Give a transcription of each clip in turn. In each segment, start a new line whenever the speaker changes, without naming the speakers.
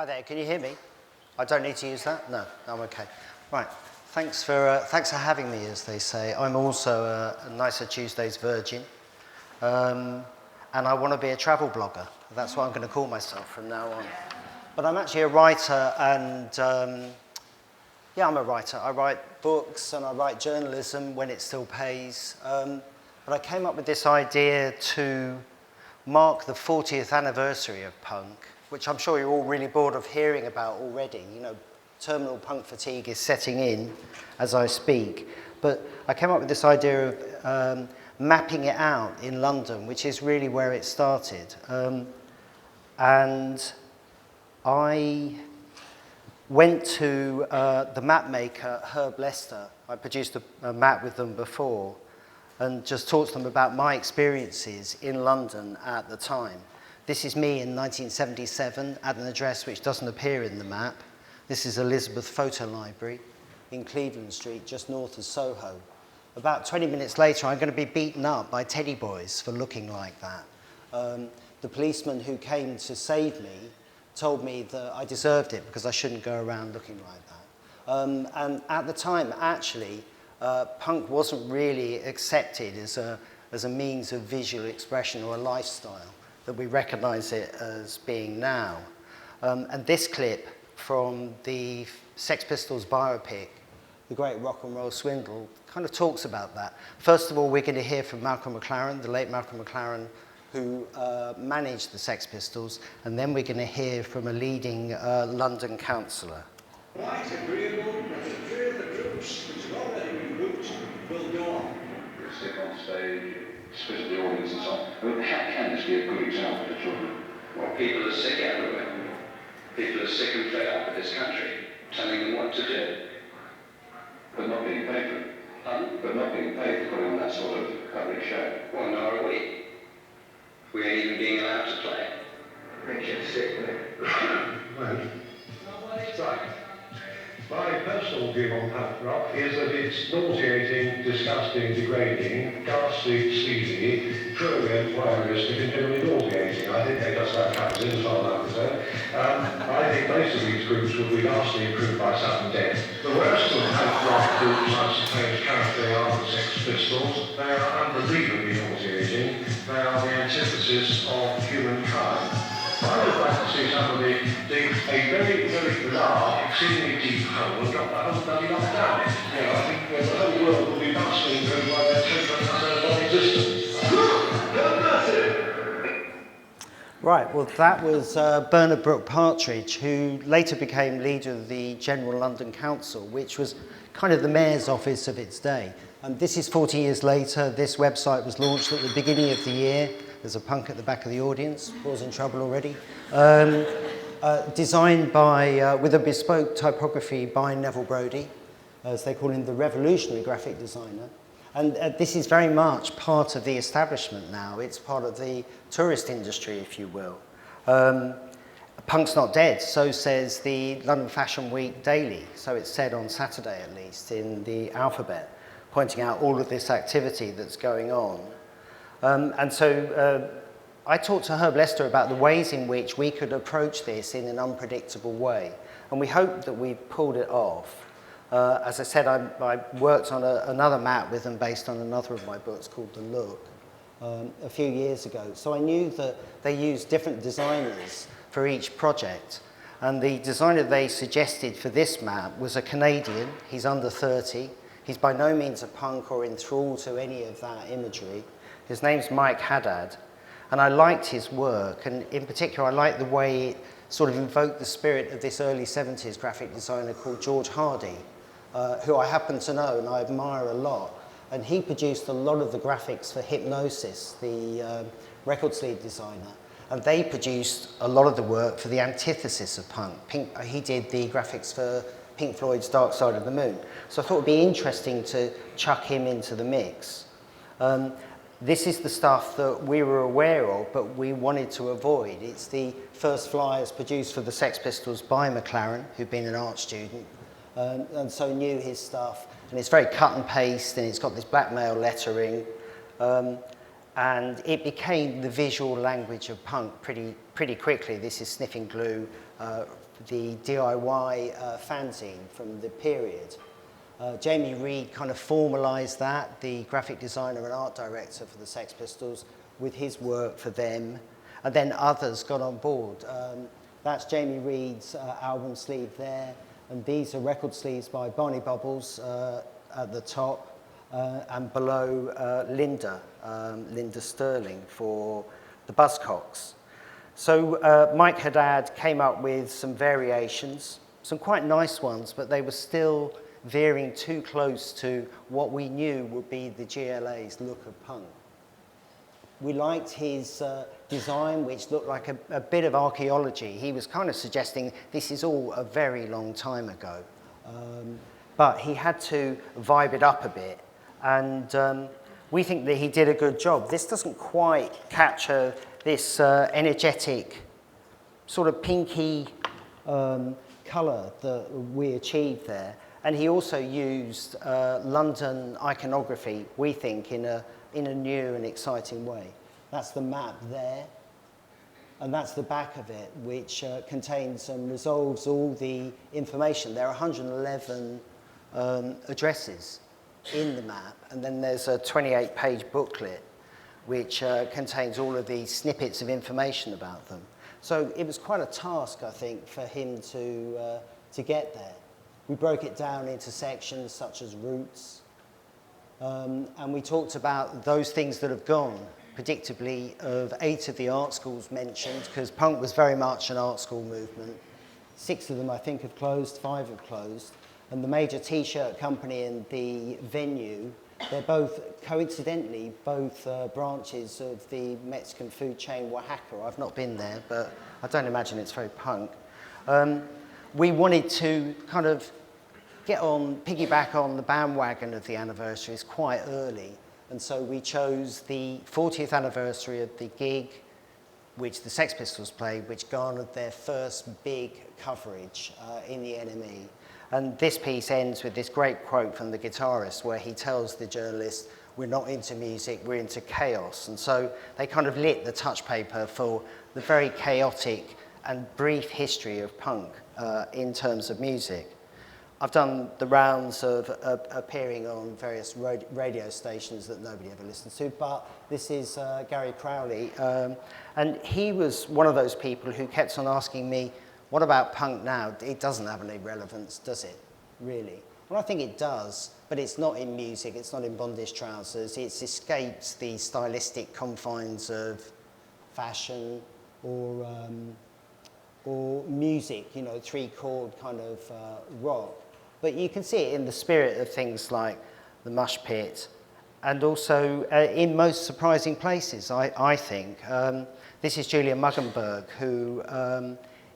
Hi there, can you hear me? I don't need to use that? No, I'm okay. Right, thanks for having me, as they say. I'm also a Nicer Tuesdays virgin, and I want to be a travel blogger. That's what I'm going to call myself from now on. But I'm actually a writer, and yeah, I'm a writer. I write books and I write journalism when it still pays. But I came up with this idea to mark the 40th anniversary of punk, which I'm sure you're all really bored of hearing about already. You know, terminal punk fatigue is setting in as I speak. But I came up with this idea of mapping it out in London, which is really where it started. And I went to the map maker, Herb Lester. I produced a map with them before, and just talked to them about my experiences in London at the time. This is me in 1977 at an address which doesn't appear in the map. This is Elizabeth Photo Library in Cleveland Street, just north of Soho. About 20 minutes later, I'm going to be beaten up by teddy boys for looking like that. The policeman who came to save me told me that I deserved it because I shouldn't go around looking like that. And at the time, actually, punk wasn't really accepted as a means of visual expression or a lifestyle that we recognize it as being now. And this clip from the Sex Pistols biopic, The Great Rock and Roll Swindle, kind of talks about that. First of all, we're going to hear from Malcolm McLaren, the late Malcolm McLaren, who managed the Sex Pistols, and then we're going to hear from a leading London councillor.
Right, agreeable, but the three of the groups which have already been booked will go on.
You'll stick on stage, split the audience and so on. I mean, how can this be a good example to children?
Well, people are sick everywhere. People are sick and fed up with this country, telling them what to do.
But not being paid for it.
Pardon?
But not being paid for putting on that sort of public show.
Well, nor are we. We ain't even being allowed to play.
Makes you sick, doesn't it?
Right. My personal view on punk rock is that it's nauseating, disgusting, degrading, ghastly, sleazy, prurient, voyeuristic, and generally nauseating. I think they just about covers in as far as I'm concerned. I think most of these groups would be vastly improved by sudden death. The worst of punk rock groups, I suppose, currently are the Sex Pistols. They are unbelievably nauseating. They are the antithesis of humankind. I would like to see somebody dig a very, very large, exceedingly deep hole and drop that whole bloody lot down it. You know, I think the whole world will be vastly improved by their total and utter non-existence.
Right, well, that was Bernard Brooke Partridge, who later became leader of the General London Council, which was kind of the mayor's office of its day. And this is 40 years later. This website was launched at the beginning of the year. There's a punk at the back of the audience. Paul's in trouble already. Designed by, with a bespoke typography by Neville Brody, as they call him, the revolutionary graphic designer. And this is very much part of the establishment now. It's part of the tourist industry, if you will. Punk's not dead, so says the London Fashion Week Daily. So it's said on Saturday, at least, in the alphabet, pointing out all of this activity that's going on. And so I talked to Herb Lester about the ways in which we could approach this in an unpredictable way. And we hope that we've pulled it off. As I said, I worked on another map with them based on another of my books called The Look a few years ago. So I knew that they used different designers for each project. And the designer they suggested for this map was a Canadian. He's under 30. He's by no means a punk or enthralled to any of that imagery. His name's Mike Haddad, and I liked his work, and in particular I liked the way it sort of invoked the spirit of this early 70s graphic designer called George Hardy, who I happen to know and I admire a lot. And he produced a lot of the graphics for Hypnosis, the record sleeve designer, and they produced a lot of the work for the antithesis of punk. He did the graphics for Pink Floyd's Dark Side of the Moon. So I thought it'd be interesting to chuck him into the mix. This is the stuff that we were aware of, but we wanted to avoid. It's the first flyers produced for the Sex Pistols by McLaren, who'd been an art student, and so knew his stuff. And it's very cut and paste, and it's got this blackmail lettering. And it became the visual language of punk pretty quickly. This is Sniffing Glue the DIY fanzine from the period. Jamie Reid kind of formalised that, the graphic designer and art director for the Sex Pistols, with his work for them, and then others got on board. That's Jamie Reid's album sleeve there, and these are record sleeves by Barney Bubbles at the top, and below Linda Sterling for the Buzzcocks. So Mike Haddad came up with some variations, some quite nice ones, but they were still veering too close to what we knew would be the GLA's look of punk. We liked his design, which looked like a bit of archaeology. He was kind of suggesting this is all a very long time ago. But he had to vibe it up a bit. And we think that he did a good job. This doesn't quite capture this energetic, sort of pinky colour that we achieved there. And he also used London iconography, we think, in a new and exciting way. That's the map there, and that's the back of it, which contains and resolves all the information. There are 111 addresses in the map, and then there's a 28-page booklet which contains all of these snippets of information about them. So it was quite a task, I think, for him to get there. We broke it down into sections such as routes, and we talked about those things that have gone, predictably, of 8 of the art schools mentioned, because punk was very much an art school movement. 6 of them, I think, have closed, 5 have closed, and the major T-shirt company and the venue, they're both, coincidentally, both branches of the Mexican food chain Oaxaca. I've not been there, but I don't imagine it's very punk. We wanted to kind of piggyback on the bandwagon of the anniversaries quite early. And so we chose the 40th anniversary of the gig, which the Sex Pistols played, which garnered their first big coverage in the NME. And this piece ends with this great quote from the guitarist where he tells the journalist, "We're not into music, we're into chaos." And so they kind of lit the touch paper for the very chaotic and brief history of punk in terms of music. I've done the rounds of appearing on various radio stations that nobody ever listens to, but this is Gary Crowley, and he was one of those people who kept on asking me, what about punk now? It doesn't have any relevance, does it, really? Well, I think it does, but it's not in music, it's not in bondage trousers, it's escaped the stylistic confines of fashion or music, you know, 3-chord kind of rock. But you can see it in the spirit of things like the Mush Pit, and also in most surprising places, I think. This is Julia Muggenberg, who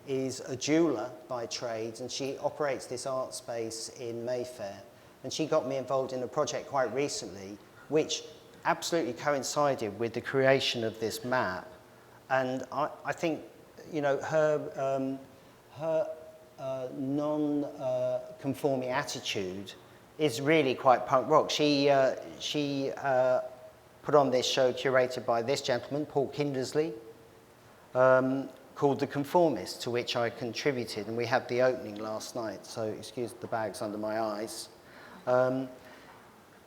is a jeweller by trade, and she operates this art space in Mayfair. And she got me involved in a project quite recently, which absolutely coincided with the creation of this map. And I think, you know, her non-conforming attitude is really quite punk rock. She put on this show curated by this gentleman, Paul Kindersley, called The Conformist, to which I contributed, and we had the opening last night, so excuse the bags under my eyes.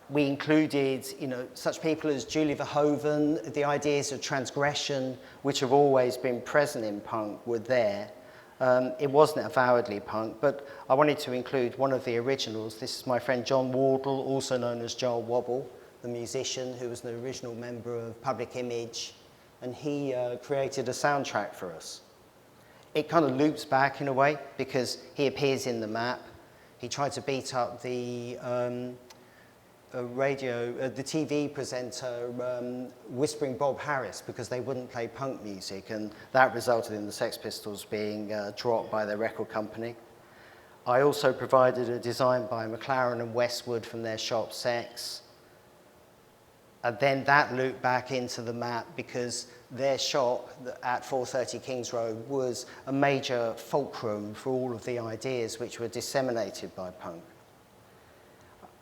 We included, you know, such people as Julie Verhoeven. The ideas of transgression, which have always been present in punk, were there. It wasn't avowedly punk, but I wanted to include one of the originals. This is my friend John Wardle, also known as Joel Wobble, the musician who was an original member of Public Image, and he created a soundtrack for us. It kind of loops back in a way because he appears in the map. He tried to beat up the the TV presenter Whispering Bob Harris because they wouldn't play punk music, and that resulted in the Sex Pistols being dropped by their record company. I also provided a design by McLaren and Westwood from their shop Sex. And then that looped back into the map because their shop at 430 Kings Road was a major fulcrum for all of the ideas which were disseminated by punk.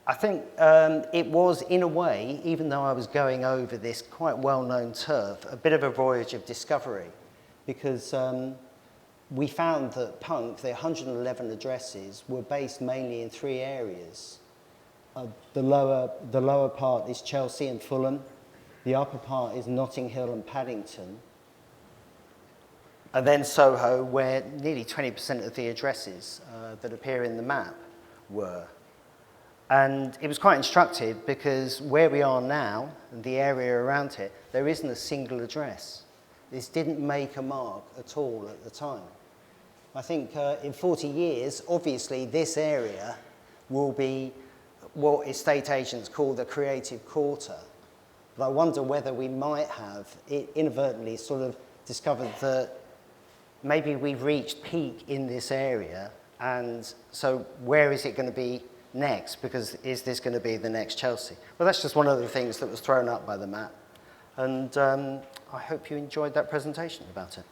I think it was, in a way, even though I was going over this quite well-known turf, a bit of a voyage of discovery, because we found that Punk, the 111 addresses, were based mainly in 3 areas. The lower part is Chelsea and Fulham. The upper part is Notting Hill and Paddington. And then Soho, where nearly 20% of the addresses that appear in the map were. And it was quite instructive because where we are now, and the area around it, there isn't a single address. This didn't make a mark at all at the time. I think in 40 years, obviously this area will be what estate agents call the creative quarter. But I wonder whether we might have inadvertently sort of discovered that maybe we've reached peak in this area, and so where is it going to be next? Because is this going to be the next Chelsea? Well, that's just one of the things that was thrown up by the map, and I hope you enjoyed that presentation about it.